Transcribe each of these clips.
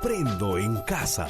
Aprendo en casa.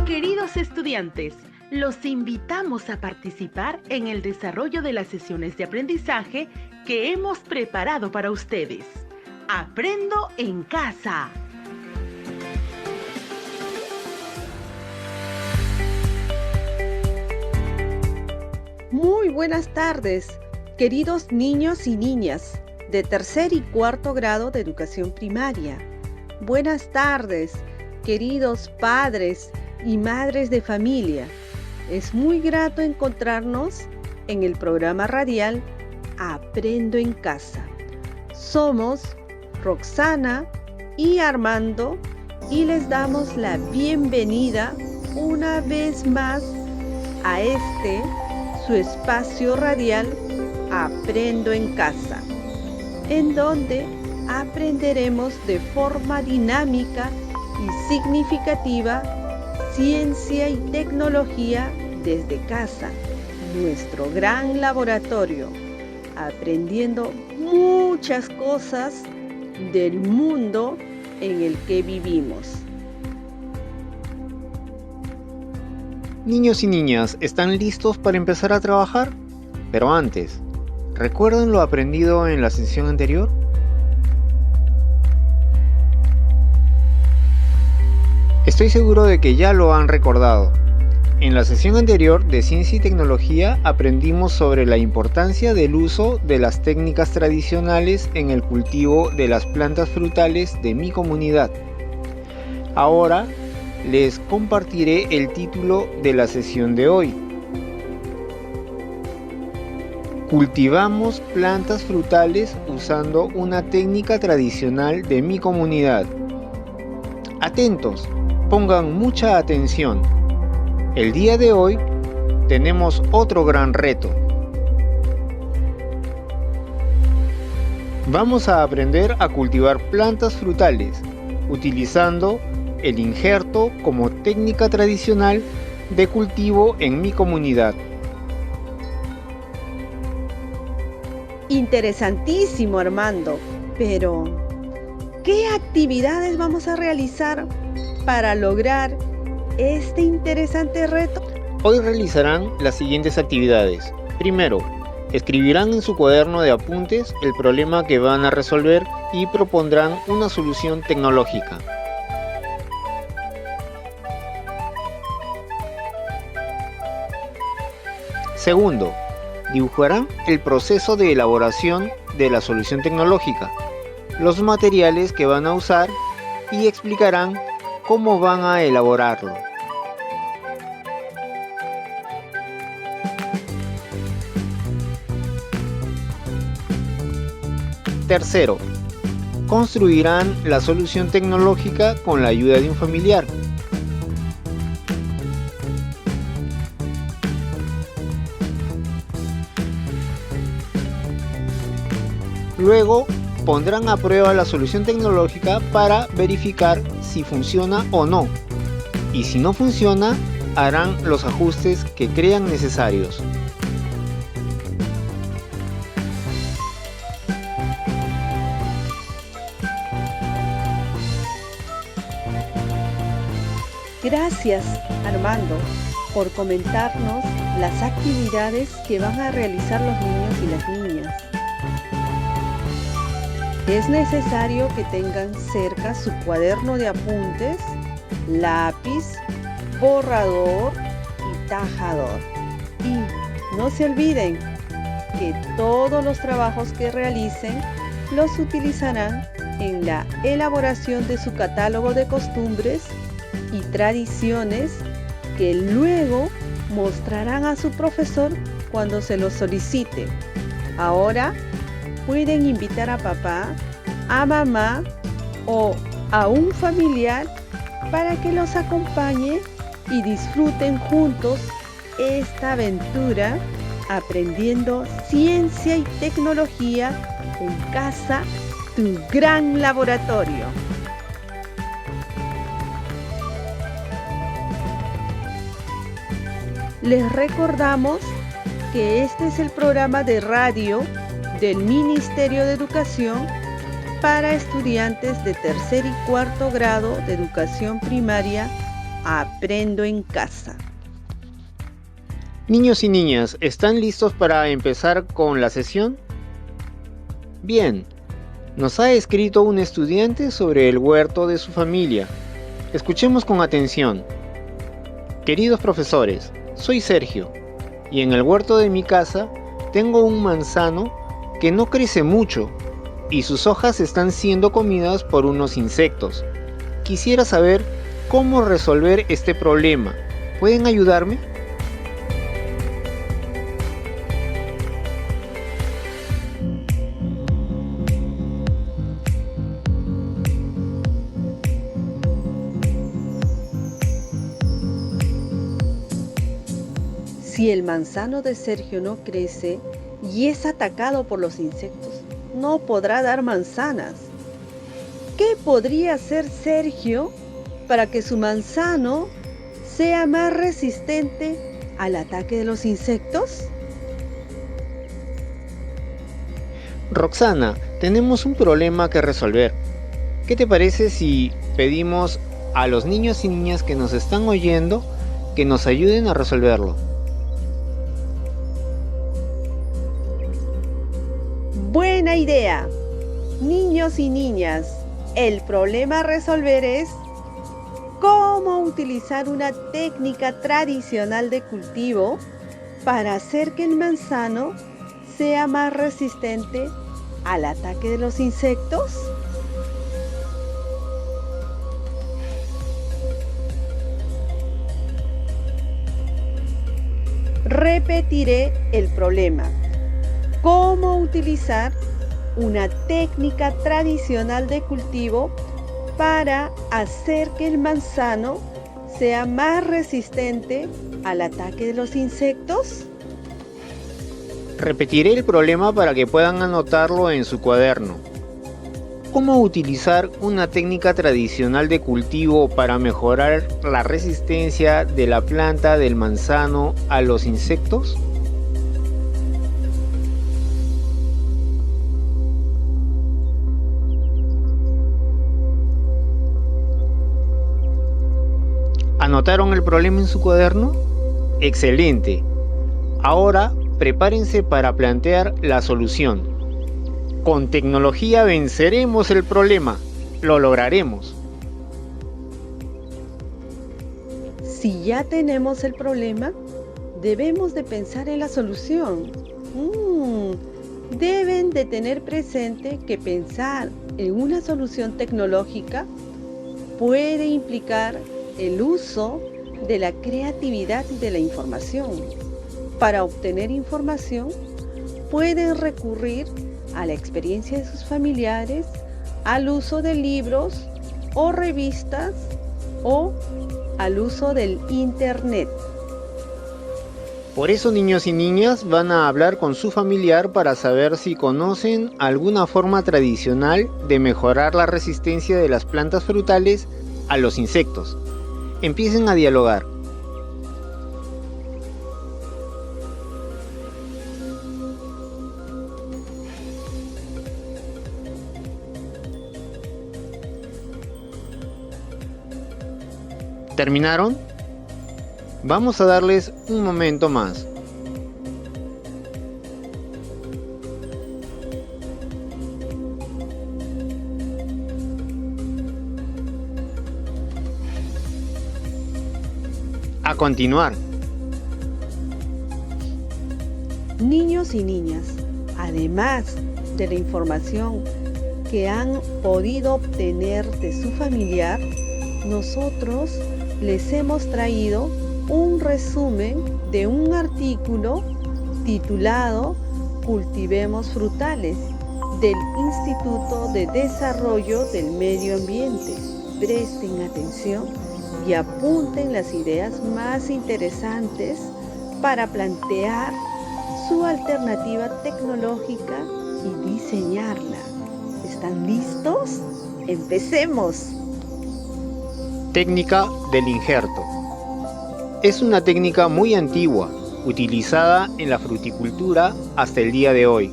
Queridos estudiantes, los invitamos a participar en el desarrollo de las sesiones de aprendizaje que hemos preparado para ustedes. Aprendo en casa. Muy buenas tardes, queridos niños y niñas de tercer y cuarto grado de educación primaria. Buenas tardes, queridos padres y madres de familia. Es muy grato encontrarnos en el programa radial Aprendo en Casa. Somos Roxana y Armando y les damos la bienvenida una vez más a su espacio radial Aprendo en Casa, en donde aprenderemos de forma dinámica y significativa ciencia y tecnología desde casa, nuestro gran laboratorio, aprendiendo muchas cosas del mundo en el que vivimos. Niños y niñas, ¿están listos para empezar a trabajar? Pero antes, ¿recuerdan lo aprendido en la sesión anterior? Estoy seguro de que ya lo han recordado. En la sesión anterior de Ciencia y Tecnología aprendimos sobre la importancia del uso de las técnicas tradicionales en el cultivo de las plantas frutales de mi comunidad. Ahora les compartiré el título de la sesión de hoy. Cultivamos plantas frutales usando una técnica tradicional de mi comunidad. Atentos, pongan mucha atención. El día de hoy tenemos otro gran reto. Vamos a aprender a cultivar plantas frutales utilizando el injerto como técnica tradicional de cultivo en mi comunidad. Interesantísimo, Armando, pero ¿qué actividades vamos a realizar para lograr este interesante reto? Hoy realizarán las siguientes actividades. Primero, escribirán en su cuaderno de apuntes el problema que van a resolver y propondrán una solución tecnológica. Segundo, dibujarán el proceso de elaboración de la solución tecnológica, los materiales que van a usar y explicarán cómo van a elaborarlo. Tercero, construirán la solución tecnológica con la ayuda de un familiar. Luego, pondrán a prueba la solución tecnológica para verificar si funciona o no. Y si no funciona, harán los ajustes que crean necesarios. Gracias, Armando, por comentarnos las actividades que van a realizar los niños y las niñas. Es necesario que tengan cerca su cuaderno de apuntes, lápiz, borrador y tajador. Y no se olviden que todos los trabajos que realicen los utilizarán en la elaboración de su catálogo de costumbres y tradiciones que luego mostrarán a su profesor cuando se lo solicite. Ahora pueden invitar a papá, a mamá o a un familiar para que los acompañe y disfruten juntos esta aventura aprendiendo ciencia y tecnología en casa, tu gran laboratorio. Les recordamos que este es el programa de radio del Ministerio de Educación para estudiantes de tercer y cuarto grado de educación primaria. Aprendo en casa. Niños y niñas, ¿están listos para empezar con la sesión? Bien, nos ha escrito un estudiante sobre el huerto de su familia. Escuchemos con atención. Queridos profesores, soy Sergio y en el huerto de mi casa tengo un manzano que no crece mucho y sus hojas están siendo comidas por unos insectos. Quisiera saber cómo resolver este problema. ¿Pueden ayudarme? Si el manzano de Sergio no crece y es atacado por los insectos, no podrá dar manzanas. ¿Qué podría hacer Sergio para que su manzano sea más resistente al ataque de los insectos? Roxana, tenemos un problema que resolver. ¿Qué te parece si pedimos a los niños y niñas que nos están oyendo que nos ayuden a resolverlo? Buena idea. Niños y niñas, el problema a resolver es cómo utilizar una técnica tradicional de cultivo para hacer que el manzano sea más resistente al ataque de los insectos. Repetiré el problema. ¿Cómo utilizar una técnica tradicional de cultivo para hacer que el manzano sea más resistente al ataque de los insectos? Repetiré el problema para que puedan anotarlo en su cuaderno. ¿Cómo utilizar una técnica tradicional de cultivo para mejorar la resistencia de la planta del manzano a los insectos? ¿Anotaron el problema en su cuaderno? ¡Excelente! Ahora prepárense para plantear la solución. Con tecnología venceremos el problema. Lo lograremos. Si ya tenemos el problema, debemos de pensar en la solución. Deben de tener presente que pensar en una solución tecnológica puede implicar el uso de la creatividad y de la información. Para obtener información, pueden recurrir a la experiencia de sus familiares, al uso de libros o revistas o al uso del Internet. Por eso, niños y niñas van a hablar con su familiar para saber si conocen alguna forma tradicional de mejorar la resistencia de las plantas frutales a los insectos. Empiecen a dialogar. ¿Terminaron? Vamos a darles un momento más. A continuar. Niños y niñas, además de la información que han podido obtener de su familiar, nosotros les hemos traído un resumen de un artículo titulado Cultivemos frutales del Instituto de Desarrollo del Medio Ambiente. Presten atención y apunten las ideas más interesantes para plantear su alternativa tecnológica y diseñarla. ¿Están listos? ¡Empecemos! Técnica del injerto. Es una técnica muy antigua utilizada en la fruticultura hasta el día de hoy,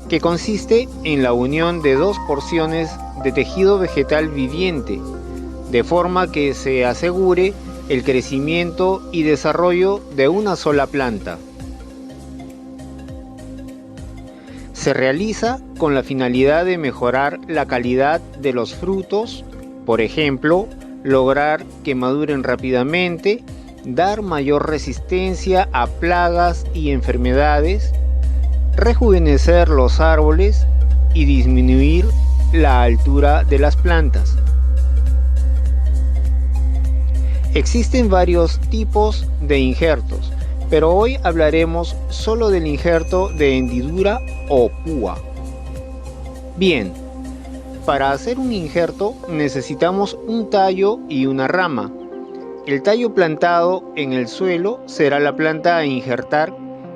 que consiste en la unión de dos porciones de tejido vegetal viviente, de forma que se asegure el crecimiento y desarrollo de una sola planta. Se realiza con la finalidad de mejorar la calidad de los frutos, por ejemplo, lograr que maduren rápidamente, dar mayor resistencia a plagas y enfermedades, rejuvenecer los árboles y disminuir la altura de las plantas. Existen varios tipos de injertos, pero hoy hablaremos solo del injerto de hendidura o púa. Bien, para hacer un injerto necesitamos un tallo y una rama. El tallo plantado en el suelo será la planta a injertar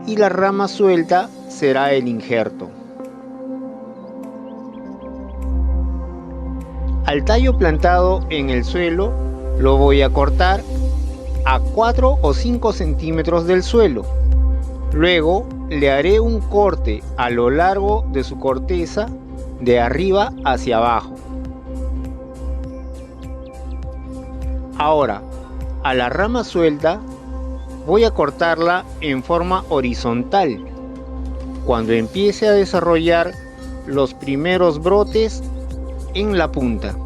y la rama suelta será el injerto. Al tallo plantado en el suelo lo voy a cortar a 4 o 5 centímetros del suelo. Luego le haré un corte a lo largo de su corteza de arriba hacia abajo. Ahora, a la rama suelta voy a cortarla en forma horizontal. Cuando empiece a desarrollar los primeros brotes en la punta.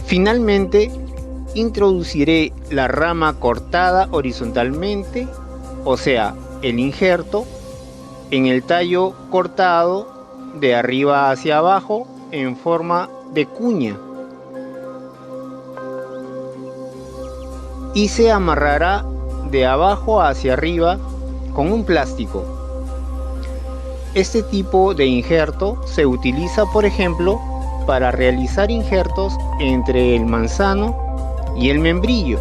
Finalmente, introduciré la rama cortada horizontalmente, o sea, el injerto, en el tallo cortado de arriba hacia abajo en forma de cuña. Y se amarrará de abajo hacia arriba con un plástico. Este tipo de injerto se utiliza, por ejemplo, para realizar injertos entre el manzano y el membrillo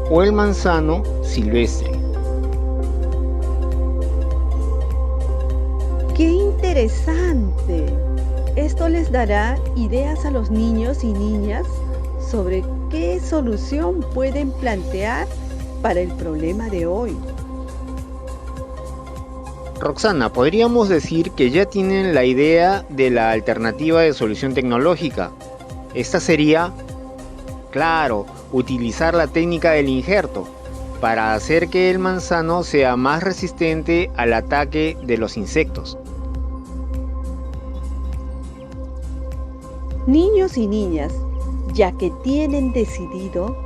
o el manzano silvestre. ¡Qué interesante! Esto les dará ideas a los niños y niñas sobre qué solución pueden plantear para el problema de hoy. Roxana, podríamos decir que ya tienen la idea de la alternativa de solución tecnológica. Esta sería, claro, utilizar la técnica del injerto para hacer que el manzano sea más resistente al ataque de los insectos. Niños y niñas, ya que tienen decidido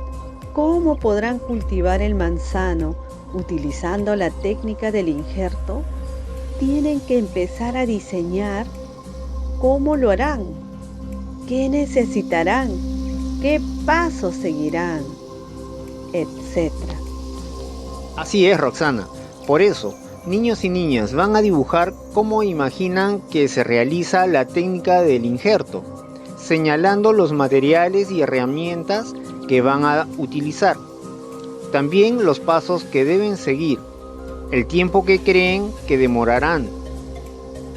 cómo podrán cultivar el manzano utilizando la técnica del injerto, tienen que empezar a diseñar cómo lo harán, qué necesitarán, qué pasos seguirán, etc. Así es, Roxana. Por eso, niños y niñas van a dibujar cómo imaginan que se realiza la técnica del injerto, señalando los materiales y herramientas que van a utilizar. También los pasos que deben seguir, el tiempo que creen que demorarán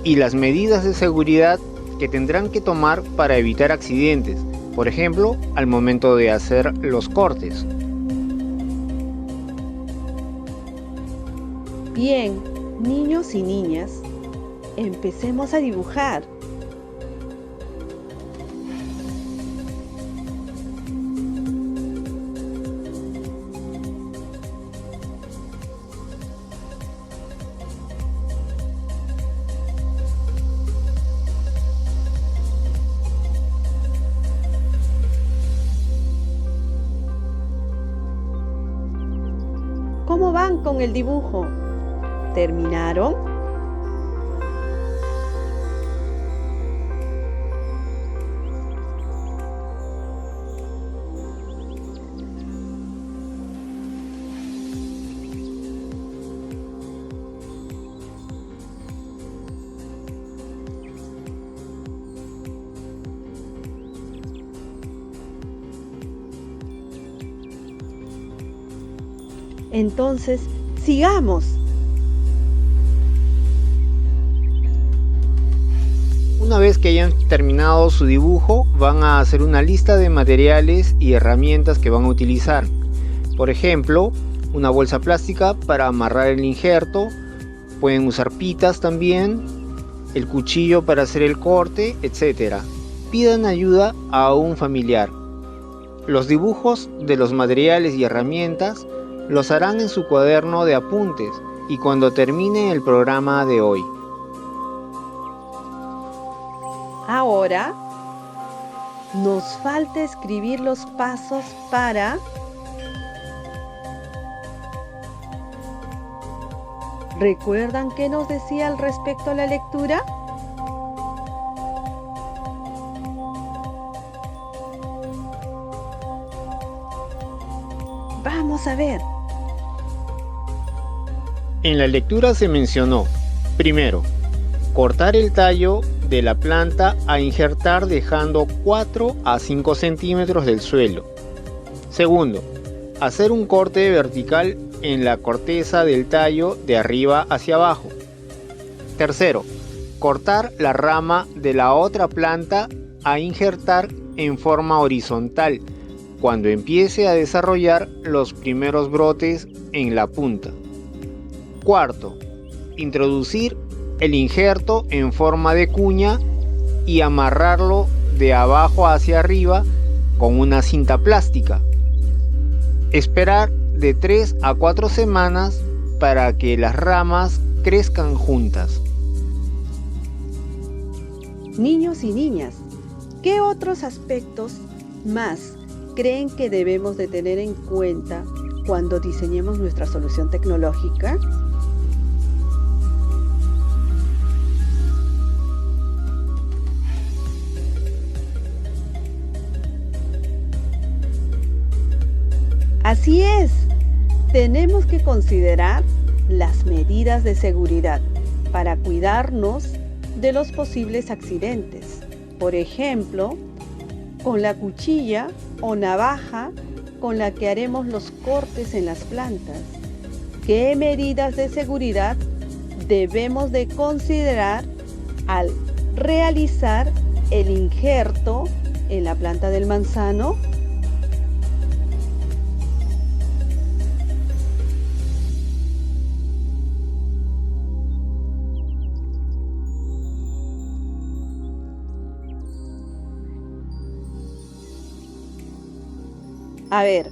y las medidas de seguridad que tendrán que tomar para evitar accidentes, por ejemplo, al momento de hacer los cortes. Bien, niños y niñas, empecemos a dibujar. ¿Cómo van con el dibujo? ¿Terminaron? Entonces, sigamos. Una vez que hayan terminado su dibujo, van a hacer una lista de materiales y herramientas que van a utilizar. Por ejemplo, una bolsa plástica para amarrar el injerto, pueden usar pitas también, el cuchillo para hacer el corte, etc. Pidan ayuda a un familiar. Los dibujos de los materiales y herramientas los harán en su cuaderno de apuntes y cuando termine el programa de hoy. Ahora nos falta escribir los pasos para ¿recuerdan qué nos decía al respecto a la lectura? Vamos a ver. En la lectura se mencionó, primero, cortar el tallo de la planta a injertar dejando 4 a 5 centímetros del suelo. Segundo, hacer un corte vertical en la corteza del tallo de arriba hacia abajo. Tercero, cortar la rama de la otra planta a injertar en forma horizontal cuando empiece a desarrollar los primeros brotes en la punta. Cuarto, introducir el injerto en forma de cuña y amarrarlo de abajo hacia arriba con una cinta plástica. Esperar de 3 a 4 semanas para que las ramas crezcan juntas. Niños y niñas, ¿qué otros aspectos más creen que debemos de tener en cuenta cuando diseñemos nuestra solución tecnológica? Así es, tenemos que considerar las medidas de seguridad para cuidarnos de los posibles accidentes. Por ejemplo, con la cuchilla o navaja con la que haremos los cortes en las plantas. ¿Qué medidas de seguridad debemos de considerar al realizar el injerto en la planta del manzano? A ver,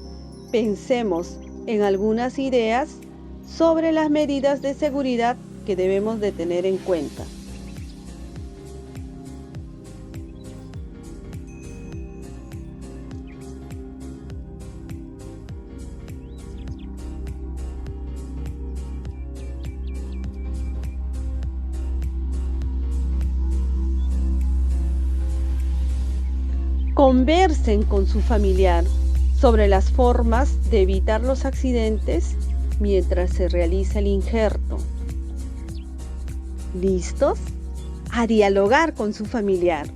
pensemos en algunas ideas sobre las medidas de seguridad que debemos de tener en cuenta. Conversen con su familiar sobre las formas de evitar los accidentes mientras se realiza el injerto. ¿Listos? A dialogar con su familiar.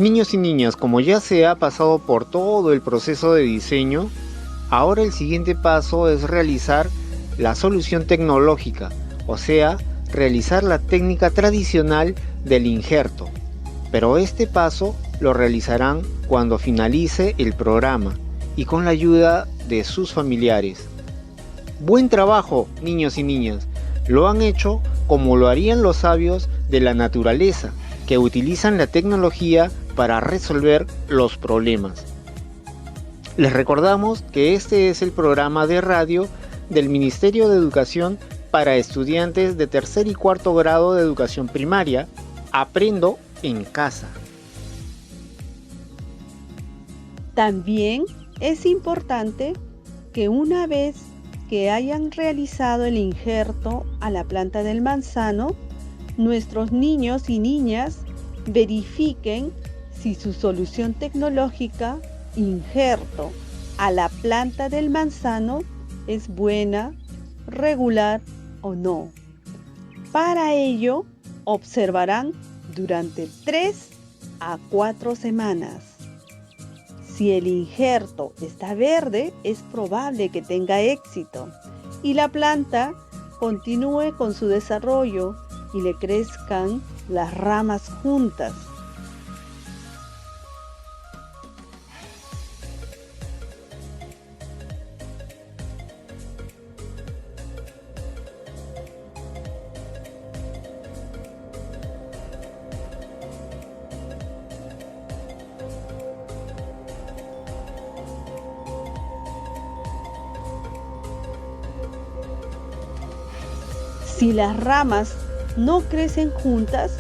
Niños y niñas, como ya se ha pasado por todo el proceso de diseño, ahora el siguiente paso es realizar la solución tecnológica, o sea, realizar la técnica tradicional del injerto. Pero este paso lo realizarán cuando finalice el programa y con la ayuda de sus familiares. Buen trabajo, niños y niñas. Lo han hecho como lo harían los sabios de la naturaleza, que utilizan la tecnología para resolver los problemas. Les recordamos que este es el programa de radio del Ministerio de Educación para estudiantes de tercer y cuarto grado de educación primaria, Aprendo en Casa. También es importante que una vez que hayan realizado el injerto a la planta del manzano, nuestros niños y niñas verifiquen si su solución tecnológica injerto a la planta del manzano es buena, regular o no. Para ello, observarán durante 3 a 4 semanas. Si el injerto está verde, es probable que tenga éxito y la planta continúe con su desarrollo y le crezcan las ramas juntas. Si las ramas no crecen juntas,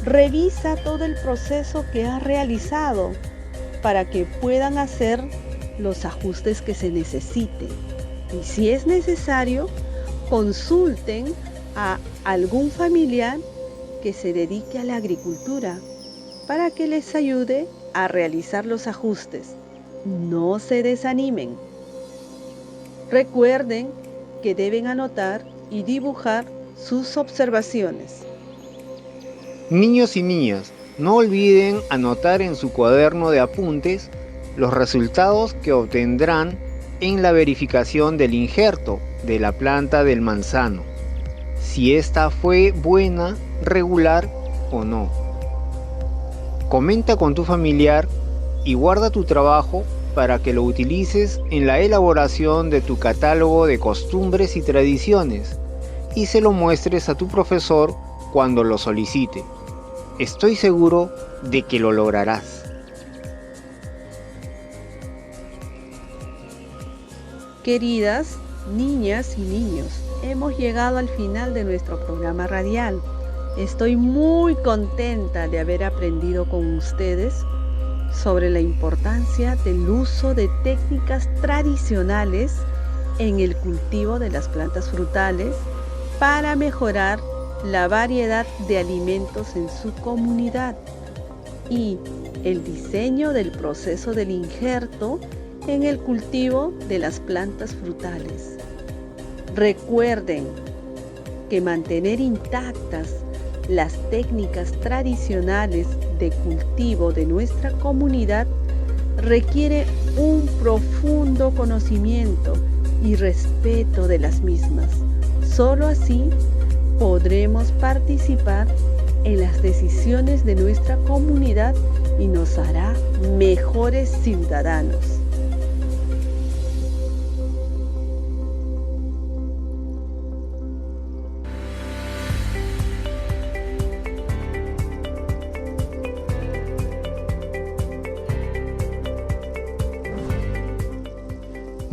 revisa todo el proceso que has realizado para que puedan hacer los ajustes que se necesiten. Y si es necesario, consulten a algún familiar que se dedique a la agricultura para que les ayude a realizar los ajustes. No se desanimen. Recuerden que deben anotar y dibujar sus observaciones. Niños y niñas, no olviden anotar en su cuaderno de apuntes los resultados que obtendrán en la verificación del injerto de la planta del manzano, si esta fue buena, regular o no. Comenta con tu familiar y guarda tu trabajo para que lo utilices en la elaboración de tu catálogo de costumbres y tradiciones y se lo muestres a tu profesor cuando lo solicite. Estoy seguro de que lo lograrás. Queridas niñas y niños, hemos llegado al final de nuestro programa radial. Estoy muy contenta de haber aprendido con ustedes sobre la importancia del uso de técnicas tradicionales en el cultivo de las plantas frutales para mejorar la variedad de alimentos en su comunidad y el diseño del proceso del injerto en el cultivo de las plantas frutales. Recuerden que mantener intactas las técnicas tradicionales de cultivo de nuestra comunidad requiere un profundo conocimiento y respeto de las mismas. Solo así podremos participar en las decisiones de nuestra comunidad y nos hará mejores ciudadanos.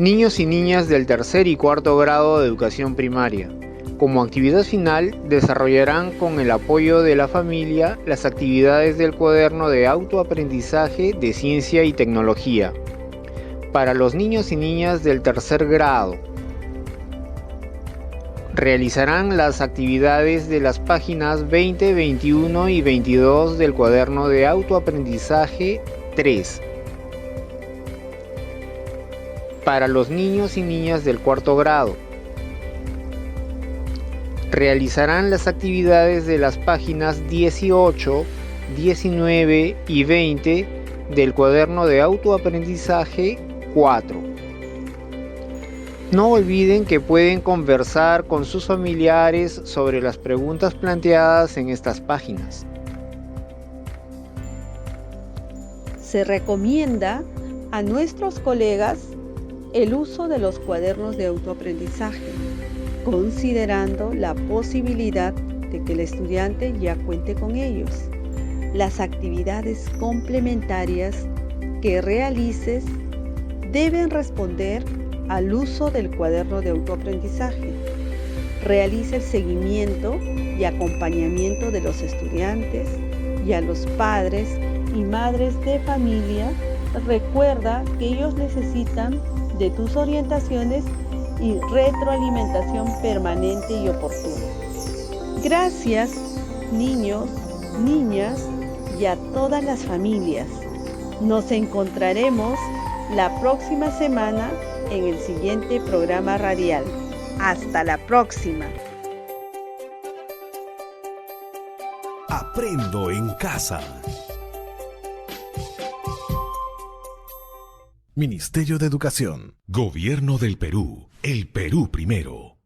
Niños y niñas del tercer y cuarto grado de educación primaria. Como actividad final, desarrollarán con el apoyo de la familia las actividades del cuaderno de autoaprendizaje de ciencia y tecnología. Para los niños y niñas del tercer grado, realizarán las actividades de las páginas 20, 21 y 22 del cuaderno de autoaprendizaje 3. Para los niños y niñas del cuarto grado, realizarán las actividades de las páginas 18, 19 y 20 del cuaderno de autoaprendizaje 4. No olviden que pueden conversar con sus familiares sobre las preguntas planteadas en estas páginas. Se recomienda a nuestros colegas el uso de los cuadernos de autoaprendizaje, considerando la posibilidad de que el estudiante ya cuente con ellos. Las actividades complementarias que realices deben responder al uso del cuaderno de autoaprendizaje. Realiza el seguimiento y acompañamiento de los estudiantes y a los padres y madres de familia. Recuerda que ellos necesitan de tus orientaciones y retroalimentación permanente y oportuna. Gracias, niños, niñas y a todas las familias. Nos encontraremos la próxima semana en el siguiente programa radial. Hasta la próxima. Aprendo en casa. Ministerio de Educación. Gobierno del Perú. El Perú primero.